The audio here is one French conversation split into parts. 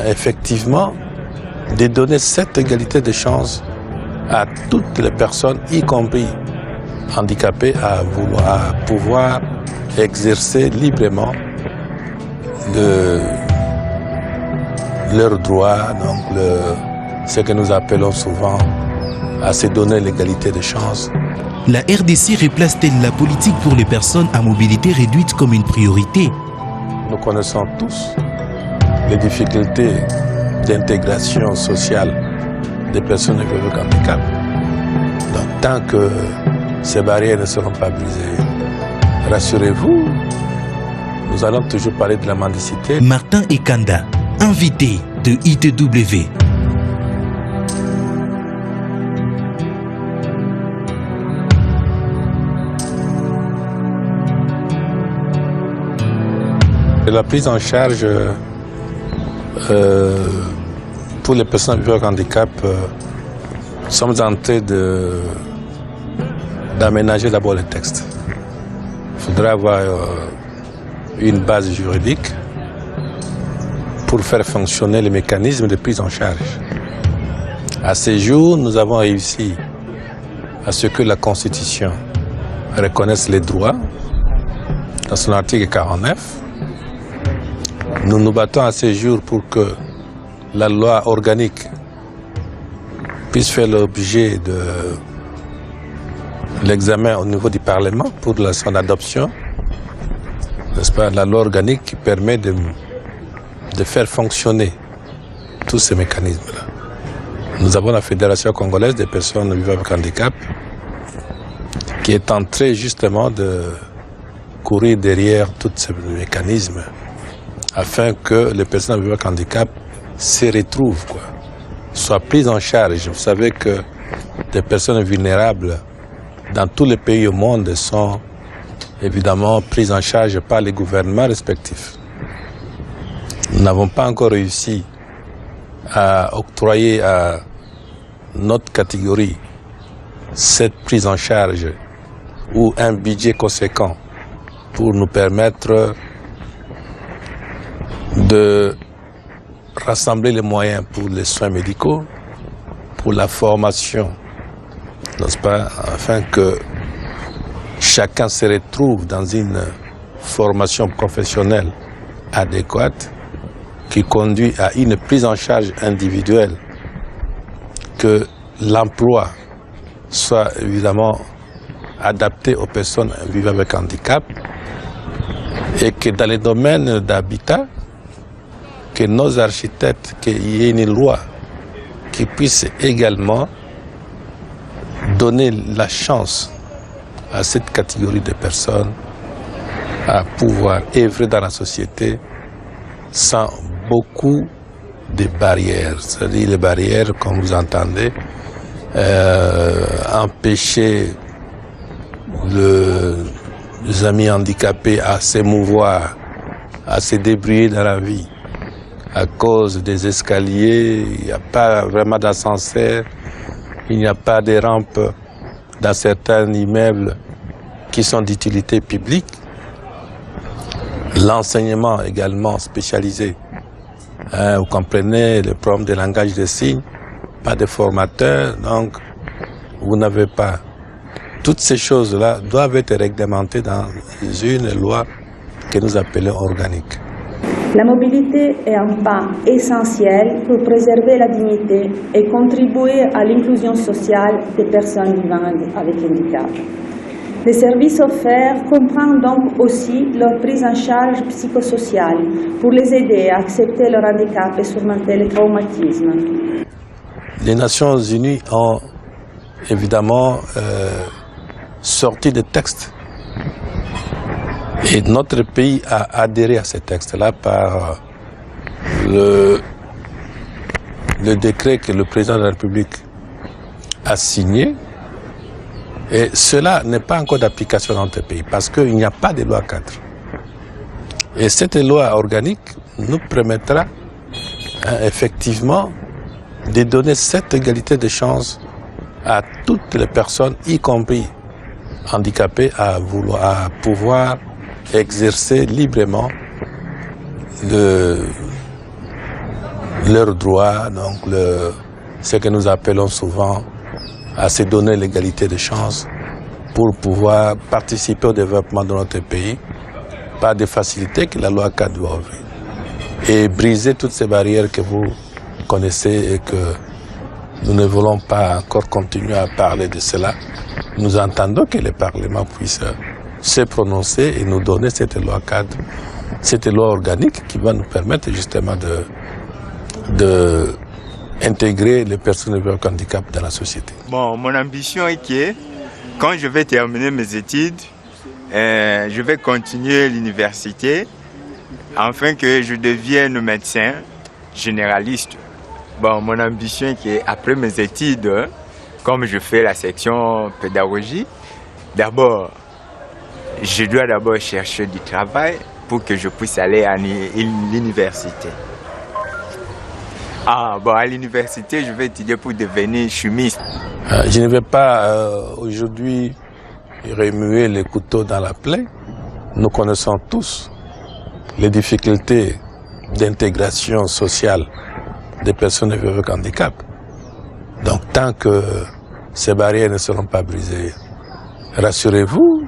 effectivement de donner cette égalité de chance à toutes les personnes, y compris handicapées, à pouvoir exercer librement leurs droits, donc ce que nous appelons souvent à se donner l'égalité de chance. La RDC replace-t-elle la politique pour les personnes à mobilité réduite comme une priorité? Nous connaissons tous les difficultés d'intégration sociale des personnes avec handicap. Donc, tant que ces barrières ne seront pas brisées, rassurez-vous, nous allons toujours parler de la mendicité. Martin Ekanda, invité de ITW. La prise en charge pour les personnes vivant avec handicap, nous sommes en train d'aménager d'abord le texte. Il faudra avoir une base juridique pour faire fonctionner les mécanismes de prise en charge. À ce jour, nous avons réussi à ce que la Constitution reconnaisse les droits dans son article 49. Nous nous battons à ce jour pour que la loi organique puisse faire l'objet de l'examen au niveau du Parlement pour son adoption. N'est-ce pas, la loi organique qui permet de faire fonctionner tous ces mécanismes-là. Nous avons la Fédération congolaise des personnes vivant avec handicap qui est en train justement de courir derrière tous ces mécanismes afin que les personnes vivant avec handicap se retrouvent, soient prises en charge. Vous savez que des personnes vulnérables dans tous les pays au monde sont évidemment prises en charge par les gouvernements respectifs. Nous n'avons pas encore réussi à octroyer à notre catégorie cette prise en charge ou un budget conséquent pour nous permettre de rassembler les moyens pour les soins médicaux, pour la formation, n'est-ce pas, afin que chacun se retrouve dans une formation professionnelle adéquate qui conduit à une prise en charge individuelle, que l'emploi soit évidemment adapté aux personnes vivant avec handicap et que dans les domaines d'habitat, que nos architectes, qu'il y ait une loi qui puisse également donner la chance à cette catégorie de personnes à pouvoir œuvrer dans la société sans beaucoup de barrières. C'est-à-dire les barrières, comme vous entendez, empêcher les amis handicapés à s'émouvoir, à se débrouiller dans la vie. À cause des escaliers, il n'y a pas vraiment d'ascenseur, il n'y a pas de rampes dans certains immeubles qui sont d'utilité publique. L'enseignement également spécialisé. Vous comprenez le problème de langage des signes, pas de formateur, donc vous n'avez pas. Toutes ces choses-là doivent être réglementées dans une loi que nous appelons organique. La mobilité est un pas essentiel pour préserver la dignité et contribuer à l'inclusion sociale des personnes vivant avec handicap. Les services offerts comprennent donc aussi leur prise en charge psychosociale pour les aider à accepter leur handicap et surmonter les traumatismes. Les Nations Unies ont évidemment sorti des textes. Et notre pays a adhéré à ces textes-là par le décret que le président de la République a signé. Et cela n'est pas encore d'application dans notre pays parce qu'il n'y a pas de loi cadre. Et cette loi organique nous permettra effectivement de donner cette égalité de chance à toutes les personnes, y compris handicapées, à pouvoir exercer librement leurs droits, donc ce que nous appelons souvent à se donner l'égalité de chance pour pouvoir participer au développement de notre pays par des facilités que la loi cadre doit offrir. Et briser toutes ces barrières que vous connaissez et que nous ne voulons pas encore continuer à parler de cela. Nous entendons que le Parlement puisse se prononcer et nous donner cette loi cadre, cette loi organique qui va nous permettre justement de intégrer les personnes avec handicap dans la société. Bon, mon ambition est que quand je vais terminer mes études, je vais continuer l'université afin que je devienne médecin généraliste. Bon, mon ambition est qu'après mes études, comme je fais la section pédagogie, d'abord, je dois d'abord chercher du travail pour que je puisse aller à l'université. Bon, à l'université, je vais étudier pour devenir chimiste. Je ne vais pas aujourd'hui remuer les couteaux dans la plaie. Nous connaissons tous les difficultés d'intégration sociale des personnes avec handicap. Donc, tant que ces barrières ne seront pas brisées, rassurez-vous,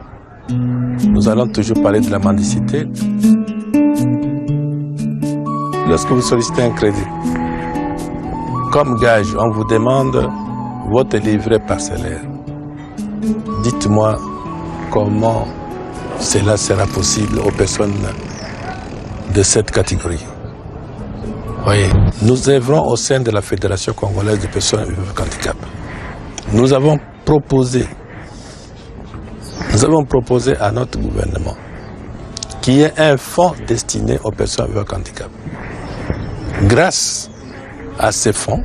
nous allons toujours parler de la mendicité. Lorsque vous sollicitez un crédit, comme gage, on vous demande votre livret parcellaire. Dites-moi comment cela sera possible aux personnes de cette catégorie. Voyez, nous œuvrons au sein de la Fédération congolaise des personnes avec handicap. Nous avons proposé à notre gouvernement qu'il y ait un fonds destiné aux personnes avec handicap. Grâce à ces fonds,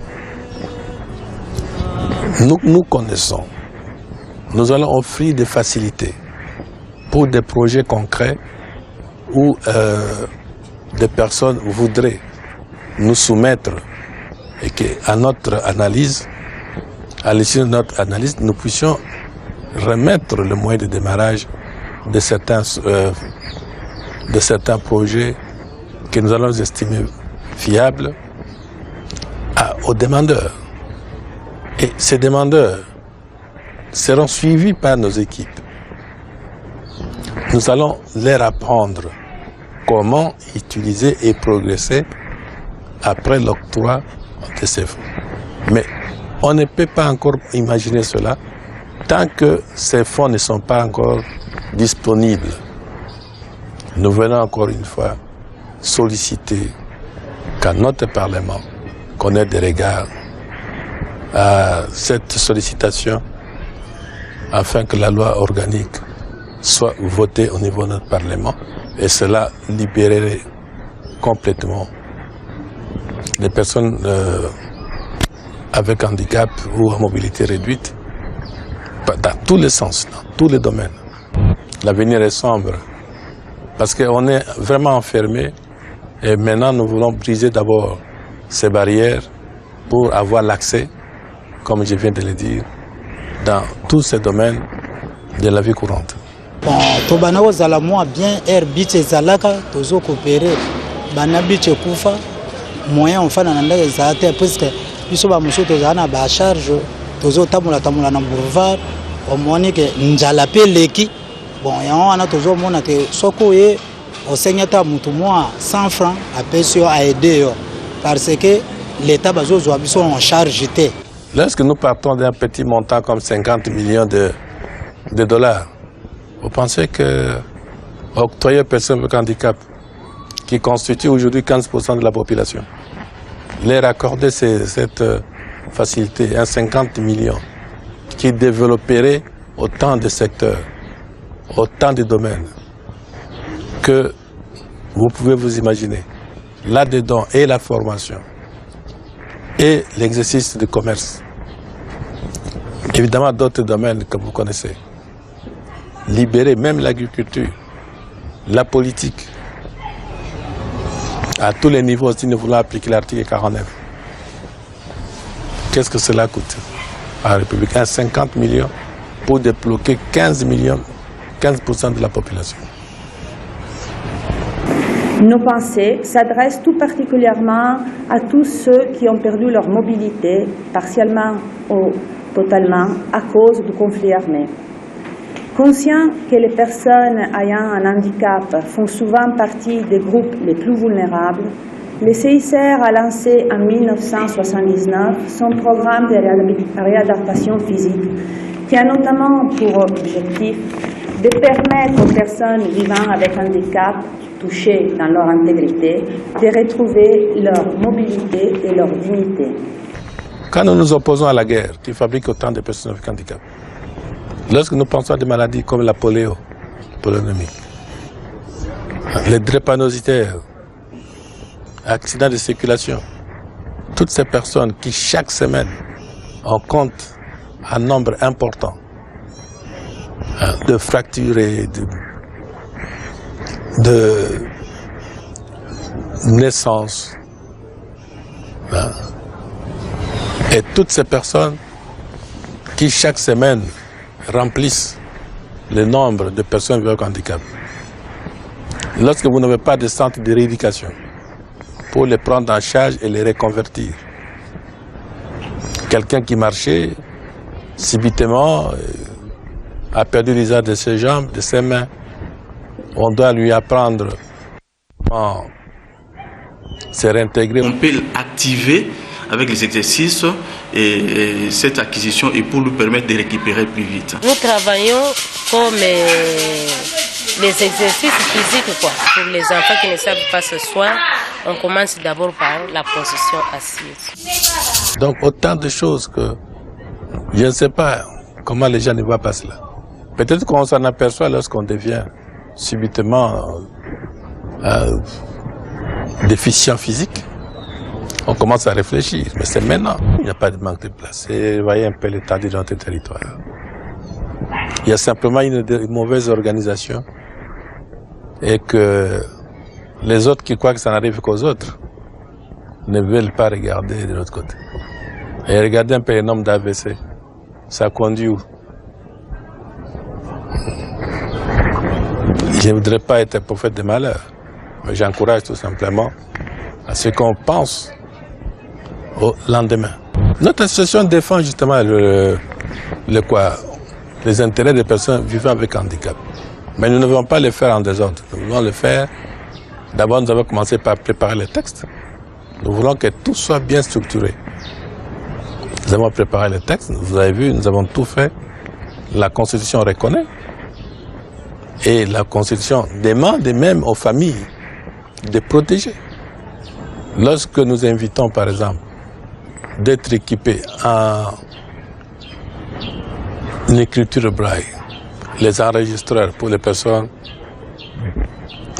nous connaissons, nous allons offrir des facilités pour des projets concrets où des personnes voudraient nous soumettre et qu'à notre analyse, à l'issue de notre analyse, nous puissions remettre le moyen de démarrage de certains projets que nous allons estimer fiables aux demandeurs. Et ces demandeurs seront suivis par nos équipes. Nous allons leur apprendre comment utiliser et progresser après l'octroi de ces fonds. Mais on ne peut pas encore imaginer cela tant que ces fonds ne sont pas encore disponibles. Nous venons encore une fois solliciter qu'à notre Parlement qu'on ait des regards à cette sollicitation afin que la loi organique soit votée au niveau de notre Parlement et cela libérerait complètement les personnes avec handicap ou à mobilité réduite dans tous les sens, dans tous les domaines. L'avenir est sombre parce qu'on est vraiment enfermé et maintenant nous voulons briser d'abord ces barrières pour avoir l'accès, comme je viens de le dire, dans tous ces domaines de la vie courante. Bon, tobana ozala moi bien herbite ezalaka tozo coopérer bana biche kufa moyen ofana na ndenge ezate parce que biso ba muso tozana na ba charge tozo tamula na boulevard omoni ke njala pe leki bon yango wana tozo mona ke soko ye osenyata mutu moi 100 francs apesio a aider yo parce que l'état bazo zo biso en charge té. Lorsque nous partons d'un petit montant comme 50 millions de dollars, vous pensez que octroyer aux personnes avec handicap, qui constituent aujourd'hui 15% de la population, leur accorder cette facilité, 50 millions, qui développerait autant de secteurs, autant de domaines, que vous pouvez vous imaginer. Là-dedans, et la formation, et l'exercice du commerce. Évidemment, d'autres domaines que vous connaissez. Libérer même l'agriculture, la politique, à tous les niveaux, si nous voulons appliquer l'article 49. Qu'est-ce que cela coûte à la République? 50 millions pour débloquer 15% de la population. Nos pensées s'adressent tout particulièrement à tous ceux qui ont perdu leur mobilité, partiellement ou totalement, à cause du conflit armé. Conscient que les personnes ayant un handicap font souvent partie des groupes les plus vulnérables, le CICR a lancé en 1979 son programme de réadaptation physique, qui a notamment pour objectif de permettre aux personnes vivant avec handicap touchées dans leur intégrité de retrouver leur mobilité et leur dignité. Quand nous nous opposons à la guerre qui fabrique autant de personnes avec handicap, lorsque nous pensons à des maladies comme la poliomyélite, les drépanocytaires, accidents de circulation, toutes ces personnes qui chaque semaine en comptent un nombre important de fractures et de naissances. Et toutes ces personnes qui chaque semaine remplissent le nombre de personnes vivant avec handicap. Lorsque vous n'avez pas de centre de rééducation pour les prendre en charge et les reconvertir, quelqu'un qui marchait subitement a perdu l'usage de ses jambes, de ses mains. On doit lui apprendre à se réintégrer. On peut l'activer avec les exercices et cette acquisition et pour lui permettre de récupérer plus vite. Nous travaillons comme les exercices physiques quoi. Pour les enfants qui ne savent pas s'asseoir, on commence d'abord par la position assise. Donc autant de choses que je ne sais pas comment les gens ne voient pas cela. Peut-être qu'on s'en aperçoit lorsqu'on devient subitement déficient physique. On commence à réfléchir, mais c'est maintenant. Il n'y a pas de manque de place. Et vous voyez un peu l'étendue de notre territoire. Il y a simplement une mauvaise organisation et que les autres qui croient que ça n'arrive qu'aux autres ne veulent pas regarder de l'autre côté. Et regardez un peu le nombre d'AVC. Ça conduit où? Je ne voudrais pas être prophète de malheur, mais j'encourage tout simplement à ce qu'on pense au lendemain. Notre association défend justement les intérêts des personnes vivant avec handicap. Mais nous ne voulons pas le faire en désordre. Nous voulons le faire. D'abord, nous avons commencé par préparer les textes. Nous voulons que tout soit bien structuré. Nous avons préparé les textes. Vous avez vu, nous avons tout fait. La Constitution reconnaît. Et la Constitution demande même aux familles de protéger. Lorsque nous invitons, par exemple, d'être équipés en écriture braille, les enregistreurs pour les personnes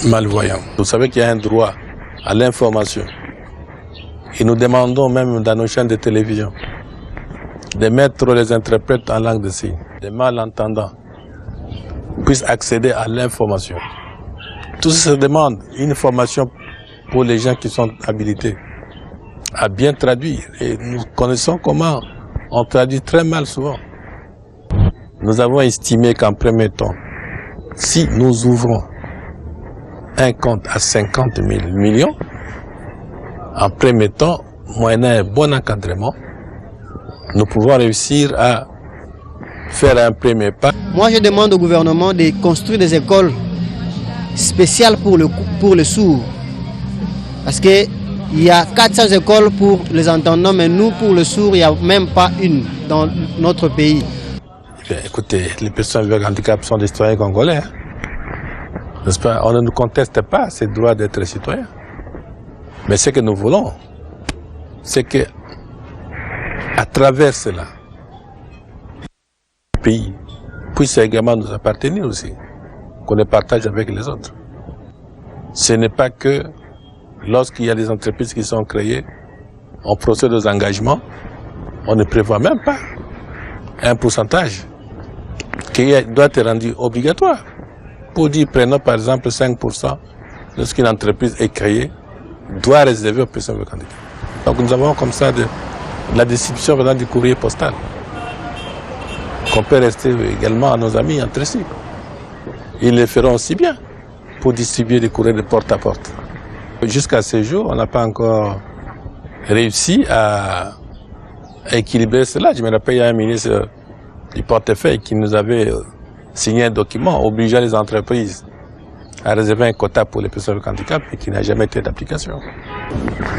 malvoyantes. Vous savez qu'il y a un droit à l'information. Et nous demandons même dans nos chaînes de télévision de mettre les interprètes en langue de signes. Les malentendants puissent accéder à l'information. Tout ça se demande une formation pour les gens qui sont habilités à bien traduire. Et nous connaissons comment on traduit très mal souvent. Nous avons estimé qu'en premier temps, si nous ouvrons un compte à 50 000 millions, en premier temps, moyennant un bon encadrement, nous pouvons réussir à faire un premier pas. Moi, je demande au gouvernement de construire des écoles spéciales pour les sourds. Parce qu'il y a 400 écoles pour les entendants, mais nous, pour les sourds, il n'y a même pas une dans notre pays. Bien, écoutez, les personnes avec handicap sont des citoyens congolais. Hein? N'est-ce pas? On ne nous conteste pas ce droit d'être citoyen. Mais ce que nous voulons, c'est que, à travers cela, le pays puisse également nous appartenir aussi, qu'on le partage avec les autres. Ce n'est pas que lorsqu'il y a des entreprises qui sont créées, on procède aux engagements, on ne prévoit même pas un pourcentage qui doit être rendu obligatoire. Pour dire, prenons par exemple 5%, lorsqu'une entreprise est créée, doit réserver aux personnes avec handicap. Donc nous avons comme ça la distribution venant du courrier postal, qu'on peut rester également à nos amis entre eux. Ils le feront aussi bien pour distribuer des courriers de porte à porte. Jusqu'à ce jour, on n'a pas encore réussi à équilibrer cela. Je me rappelle, il y a un ministre du portefeuille qui nous avait signé un document obligeant les entreprises à réserver un quota pour les personnes avec handicap et qui n'a jamais été d'application.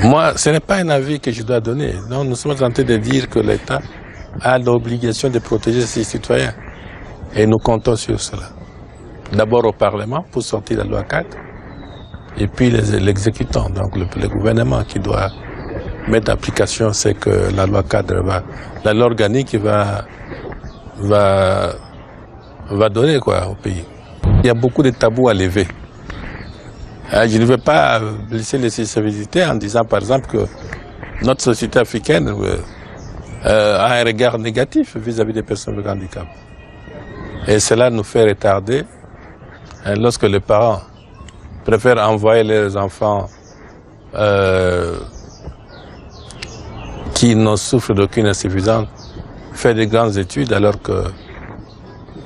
Moi, ce n'est pas un avis que je dois donner. Non, nous sommes en train de dire que l'État a l'obligation de protéger ses citoyens. Et nous comptons sur cela. D'abord au Parlement pour sortir la loi 4, et puis l'exécutant, donc le gouvernement qui doit mettre en application ce que la loi 4 la loi organique va donner au pays. Il y a beaucoup de tabous à lever. Je ne veux pas blesser les sensibilités en disant par exemple que notre société africaine a un regard négatif vis-à-vis des personnes avec handicap. Et cela nous fait retarder lorsque les parents préfèrent envoyer leurs enfants qui ne souffrent d'aucune insuffisance faire de grandes études alors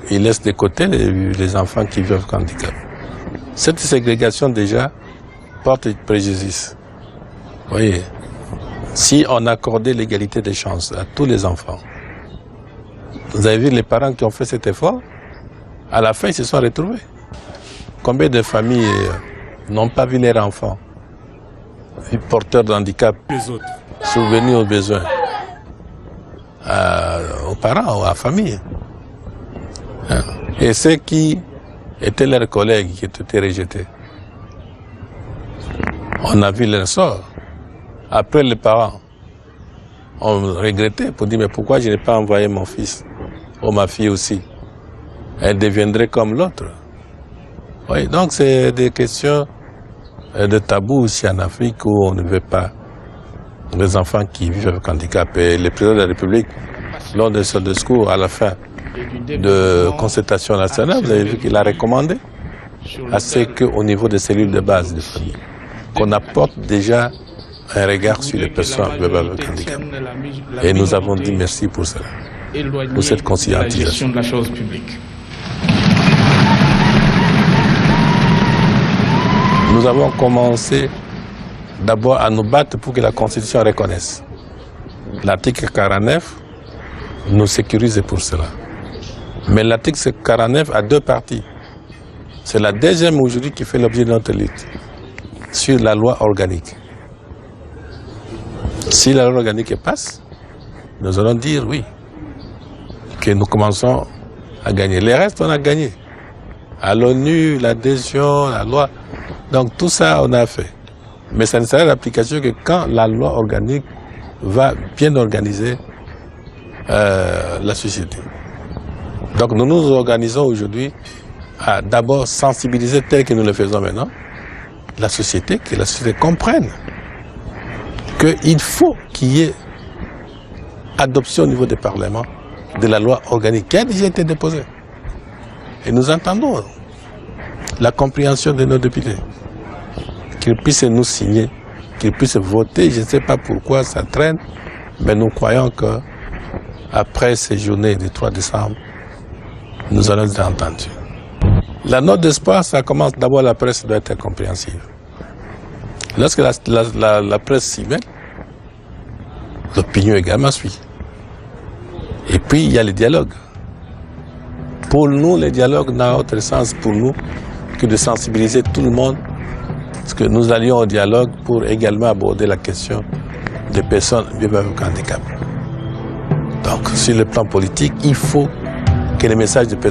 qu'ils laissent de côté les enfants qui vivent avec handicap. Cette ségrégation déjà porte préjudice. Vous voyez, si on accordait l'égalité des chances à tous les enfants, vous avez vu les parents qui ont fait cet effort, à la fin ils se sont retrouvés. Combien de familles n'ont pas vu leurs enfants porteurs de handicap subvenus aux besoins aux parents ou à la famille. Et ceux qui étaient leurs collègues qui étaient rejetés, on a vu leur sort. Après, les parents ont regretté pour dire mais pourquoi je n'ai pas envoyé mon fils ou ma fille aussi? Elle deviendrait comme l'autre. Oui, donc c'est des questions de tabou aussi en Afrique où on ne veut pas les enfants qui vivent avec handicap. Et le président de la République, lors de son discours à la fin de concertation nationale, vous avez vu qu'il a recommandé à ce qu'au niveau des cellules de base de famille, qu'on apporte déjà un regard sur les personnes vivant avec handicap. Et nous avons dit merci pour cela, pour cette conscientisation. Nous avons commencé d'abord à nous battre pour que la Constitution reconnaisse. L'article 49 nous sécurise pour cela. Mais l'article 49 a deux parties. C'est la deuxième aujourd'hui qui fait l'objet de notre lutte sur la loi organique. Si la loi organique passe, nous allons dire oui, que nous commençons à gagner. Les restes, on a gagné. À l'ONU, l'adhésion, la loi. Donc tout ça, on a fait. Mais ça ne sera l'application que quand la loi organique va bien organiser la société. Donc nous nous organisons aujourd'hui à d'abord sensibiliser tel que nous le faisons maintenant la société, que la société comprenne qu'il faut qu'il y ait adoption au niveau des parlements de la loi organique qui a déjà été déposée. Et nous entendons la compréhension de nos députés, qu'ils puissent nous signer, qu'ils puissent voter. Je ne sais pas pourquoi ça traîne, mais nous croyons qu'après ces journées du 3 décembre, nous allons être entendus. La note d'espoir, ça commence d'abord, la presse doit être compréhensive. Lorsque la presse s'y met, l'opinion également suit. Et puis, il y a le dialogue. Pour nous, le dialogue n'a autre sens pour nous que de sensibiliser tout le monde, parce que nous allions au dialogue pour également aborder la question des personnes vivant avec handicap. Donc, sur le plan politique, il faut que les messages de personnes